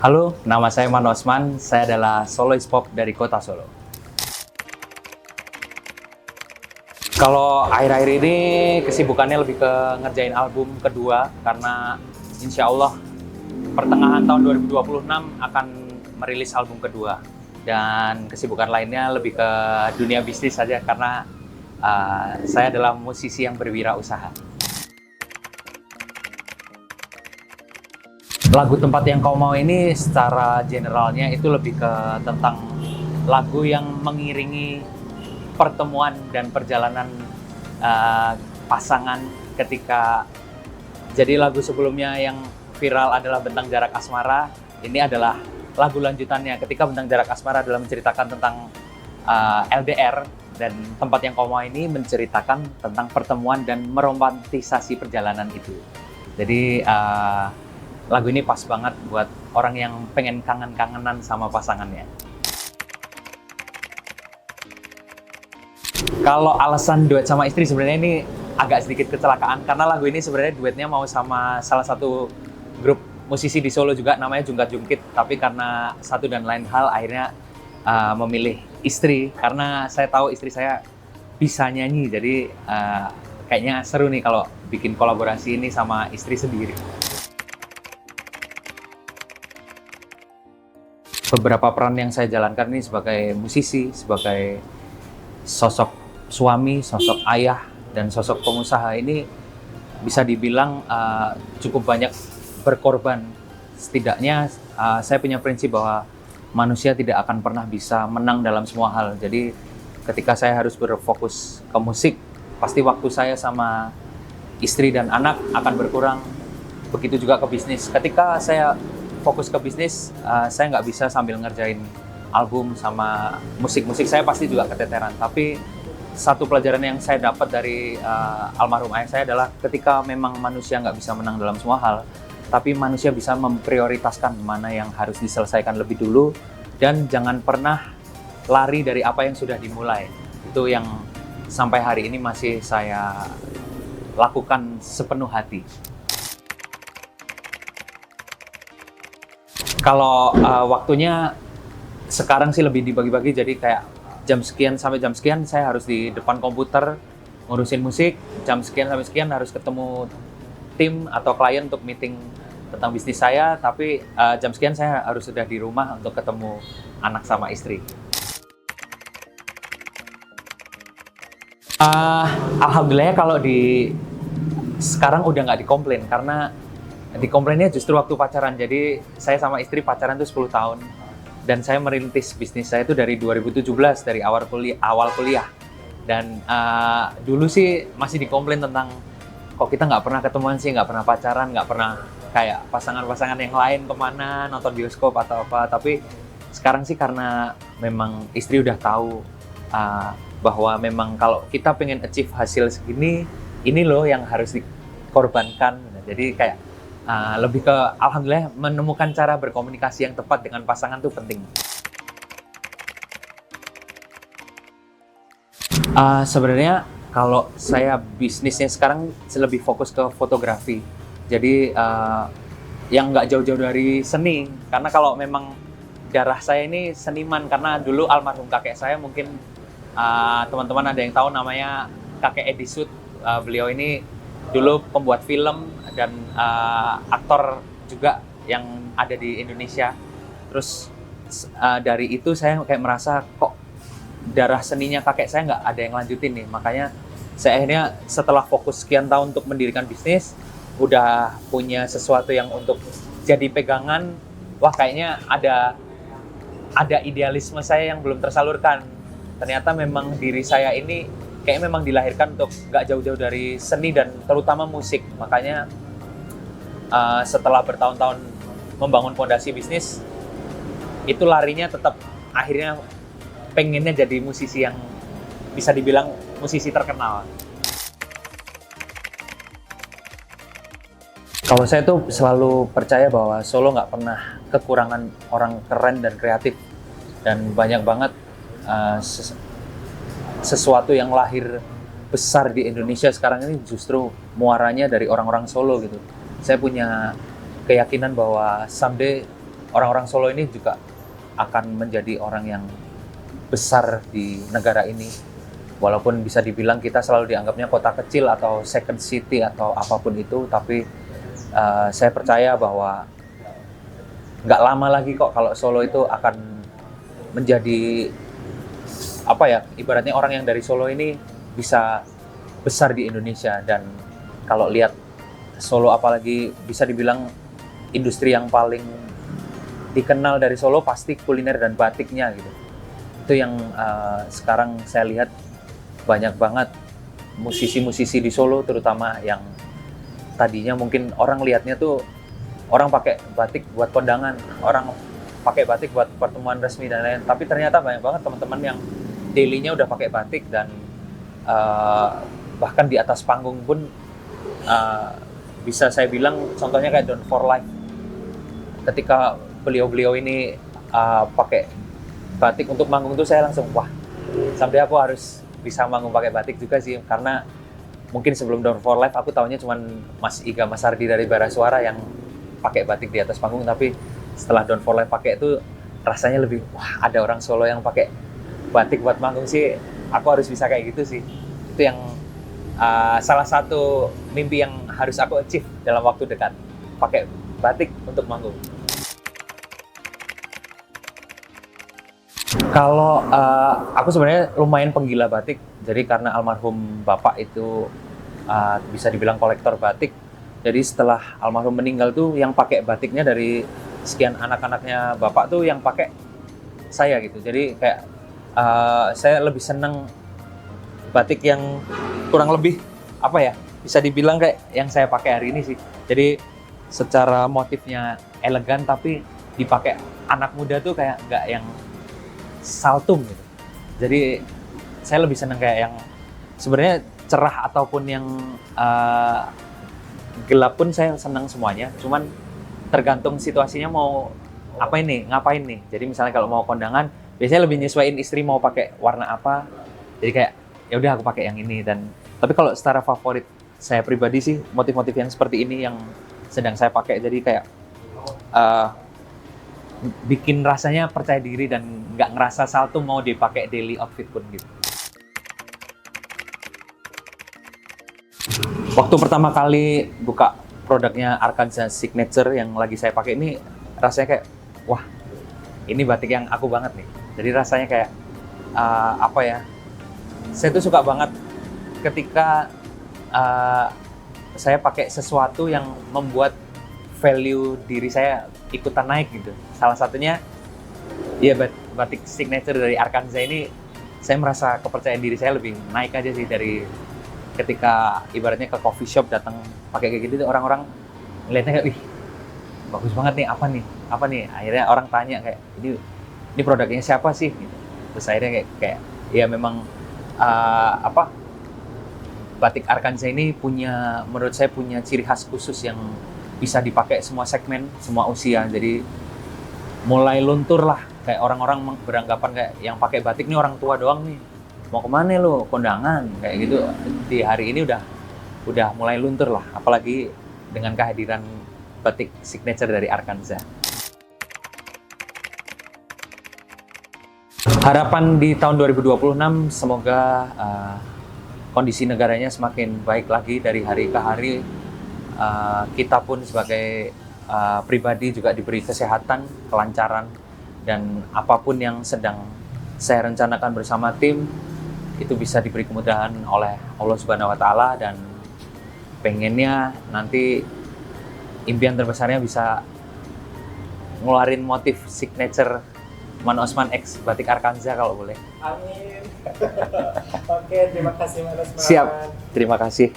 Halo, nama saya Mano Osman. Saya adalah soloist pop dari kota Solo. Kalau akhir-akhir ini kesibukannya lebih ke ngerjain album kedua karena insya Allah pertengahan tahun 2026 akan merilis album kedua. Dan kesibukan lainnya lebih ke dunia bisnis saja karena saya adalah musisi yang berwirausaha. Lagu Tempat Yang Kau Mau ini secara generalnya itu lebih ke tentang lagu yang mengiringi pertemuan dan perjalanan pasangan ketika jadi lagu sebelumnya yang viral adalah Bentang Jarak Asmara. Ini adalah lagu lanjutannya ketika Bentang Jarak Asmara adalah menceritakan tentang LDR dan Tempat Yang Kau Mau ini menceritakan tentang pertemuan dan meromantisasi perjalanan itu. Jadi lagu ini pas banget buat orang yang pengen kangen-kangenan sama pasangannya. Kalau alasan duet sama istri sebenarnya ini agak sedikit kecelakaan karena lagu ini sebenarnya duetnya mau sama salah satu grup musisi di Solo juga namanya Jungkat Jungkit, tapi karena satu dan lain hal akhirnya memilih istri karena saya tahu istri saya bisa nyanyi, jadi kayaknya seru nih kalau bikin kolaborasi ini sama istri sendiri. Beberapa peran yang saya jalankan ini sebagai musisi, sebagai sosok suami, sosok ayah, dan sosok pengusaha ini bisa dibilang cukup banyak berkorban. Setidaknya saya punya prinsip bahwa manusia tidak akan pernah bisa menang dalam semua hal. Jadi ketika saya harus berfokus ke musik, pasti waktu saya sama istri dan anak akan berkurang. Begitu juga ke bisnis. Ketika saya fokus ke bisnis, saya nggak bisa sambil ngerjain album sama musik-musik, saya pasti juga keteteran. Tapi satu pelajaran yang saya dapat dari almarhum ayah saya adalah ketika memang manusia nggak bisa menang dalam semua hal, tapi manusia bisa memprioritaskan mana yang harus diselesaikan lebih dulu dan jangan pernah lari dari apa yang sudah dimulai. Itu yang sampai hari ini masih saya lakukan sepenuh hati. Kalau waktunya sekarang sih lebih dibagi-bagi, jadi kayak jam sekian sampai jam sekian saya harus di depan komputer ngurusin musik, jam sekian sampai sekian harus ketemu tim atau klien untuk meeting tentang bisnis saya, tapi jam sekian saya harus sudah di rumah untuk ketemu anak sama istri. Alhamdulillah kalau di sekarang udah nggak dikomplain karena dikomplainnya justru waktu pacaran. Jadi saya sama istri pacaran tuh 10 tahun dan saya merintis bisnis saya itu dari 2017, dari awal kuliah. Dan dulu sih masih dikomplain tentang kok kita nggak pernah ketemuan sih, nggak pernah pacaran, nggak pernah kayak pasangan-pasangan yang lain kemana nonton bioskop atau apa. Tapi sekarang sih karena memang istri udah tahu bahwa memang kalau kita pengen achieve hasil segini, ini loh yang harus dikorbankan. Jadi kayak lebih ke alhamdulillah menemukan cara berkomunikasi yang tepat dengan pasangan tuh penting. Sebenarnya kalau saya bisnisnya sekarang lebih fokus ke fotografi. Jadi yang nggak jauh-jauh dari seni. Karena kalau memang darah saya ini seniman karena dulu almarhum kakek saya mungkin teman-teman ada yang tahu namanya kakek Edi Sud. Beliau ini dulu pembuat film dan aktor juga yang ada di Indonesia. Terus dari itu saya kayak merasa kok darah seninya kakek saya nggak ada yang lanjutin nih. Makanya saya akhirnya setelah fokus sekian tahun untuk mendirikan bisnis, udah punya sesuatu yang untuk jadi pegangan. Wah kayaknya ada idealisme saya yang belum tersalurkan. Ternyata memang diri saya ini kayaknya memang dilahirkan untuk nggak jauh-jauh dari seni dan terutama musik. Makanya setelah bertahun-tahun membangun fondasi bisnis, itu larinya tetap akhirnya pengennya jadi musisi yang bisa dibilang musisi terkenal. Kalau saya tuh selalu percaya bahwa Solo nggak pernah kekurangan orang keren dan kreatif. Dan banyak banget sesuatu yang lahir besar di Indonesia sekarang ini justru muaranya dari orang-orang Solo gitu. Saya punya keyakinan bahwa someday orang-orang Solo ini juga akan menjadi orang yang besar di negara ini. Walaupun bisa dibilang kita selalu dianggapnya kota kecil atau second city atau apapun itu, tapi saya percaya bahwa nggak lama lagi kok kalau Solo itu akan menjadi ibaratnya orang yang dari Solo ini bisa besar di Indonesia. Dan kalau lihat Solo apalagi bisa dibilang industri yang paling dikenal dari Solo pasti kuliner dan batiknya gitu. Itu yang sekarang saya lihat banyak banget musisi-musisi di Solo terutama yang tadinya mungkin orang lihatnya tuh orang pakai batik buat kondangan, orang pakai batik buat pertemuan resmi dan lain-lain. Tapi ternyata banyak banget teman-teman yang daily-nya udah pakai batik dan bahkan di atas panggung pun bisa saya bilang contohnya kayak Don For Life. Ketika beliau-beliau ini pakai batik untuk manggung tuh saya langsung wah, sampai aku harus bisa manggung pakai batik juga sih, karena mungkin sebelum Don For Life aku tahunya cuman Mas Iga Mas Ardi dari Bara Suara yang pakai batik di atas panggung, tapi setelah Don For Life pakai itu rasanya lebih wah, ada orang Solo yang pakai batik buat manggung sih, aku harus bisa kayak gitu sih. Itu yang salah satu mimpi yang harus aku achieve dalam waktu dekat, pakai batik untuk manggung. Kalau aku sebenarnya lumayan penggila batik, jadi karena almarhum bapak itu bisa dibilang kolektor batik. Jadi setelah almarhum meninggal tuh yang pakai batiknya dari sekian anak-anaknya bapak tuh yang pakai saya gitu. Jadi kayak saya lebih seneng batik yang kurang lebih bisa dibilang kayak yang saya pakai hari ini sih. Jadi secara motifnya elegan tapi dipakai anak muda tuh kayak nggak yang saltum gitu. Jadi saya lebih seneng kayak yang sebenarnya cerah ataupun yang gelap pun saya seneng semuanya. Cuman tergantung situasinya mau ngapain nih. Jadi misalnya kalau mau kondangan, biasanya lebih nyesuaiin istri mau pakai warna apa. Jadi kayak ya udah aku pakai yang ini. Dan tapi kalau secara favorit saya pribadi sih motif-motif yang seperti ini yang sedang saya pakai. Jadi kayak bikin rasanya percaya diri dan nggak ngerasa saltum mau dipakai daily outfit pun gitu. Waktu pertama kali buka produknya Arkanza Signature yang lagi saya pakai ini, rasanya kayak wah, ini batik yang aku banget nih. Jadi rasanya kayak saya tuh suka banget ketika saya pakai sesuatu yang membuat value diri saya ikutan naik gitu. Salah satunya ya batik signature dari Arkanza ini, saya merasa kepercayaan diri saya lebih naik aja sih dari ketika ibaratnya ke coffee shop datang pakai kayak gitu, orang-orang ngeliatnya kayak wih bagus banget nih, apa nih. Akhirnya orang tanya kayak ini produknya siapa sih gitu. Terus akhirnya kayak ya memang batik Arkanza ini menurut saya punya ciri khas khusus yang bisa dipakai semua segmen, semua usia. Jadi mulai luntur lah, kayak orang-orang beranggapan kayak yang pakai batik nih orang tua doang nih. Mau kemana lo, kondangan kayak gitu. Di hari ini udah mulai luntur lah, apalagi dengan kehadiran batik signature dari Arkanza. Harapan di tahun 2026 semoga kondisi negaranya semakin baik lagi dari hari ke hari. Kita pun sebagai pribadi juga diberi kesehatan, kelancaran, dan apapun yang sedang saya rencanakan bersama tim itu bisa diberi kemudahan oleh Allah Subhanahu wa Ta'ala. Dan pengennya nanti impian terbesarnya bisa ngeluarin motif signature Man Osman X batik Arkanza kalau boleh. Amin. Oke, terima kasih Man Osman. Siap, terima kasih.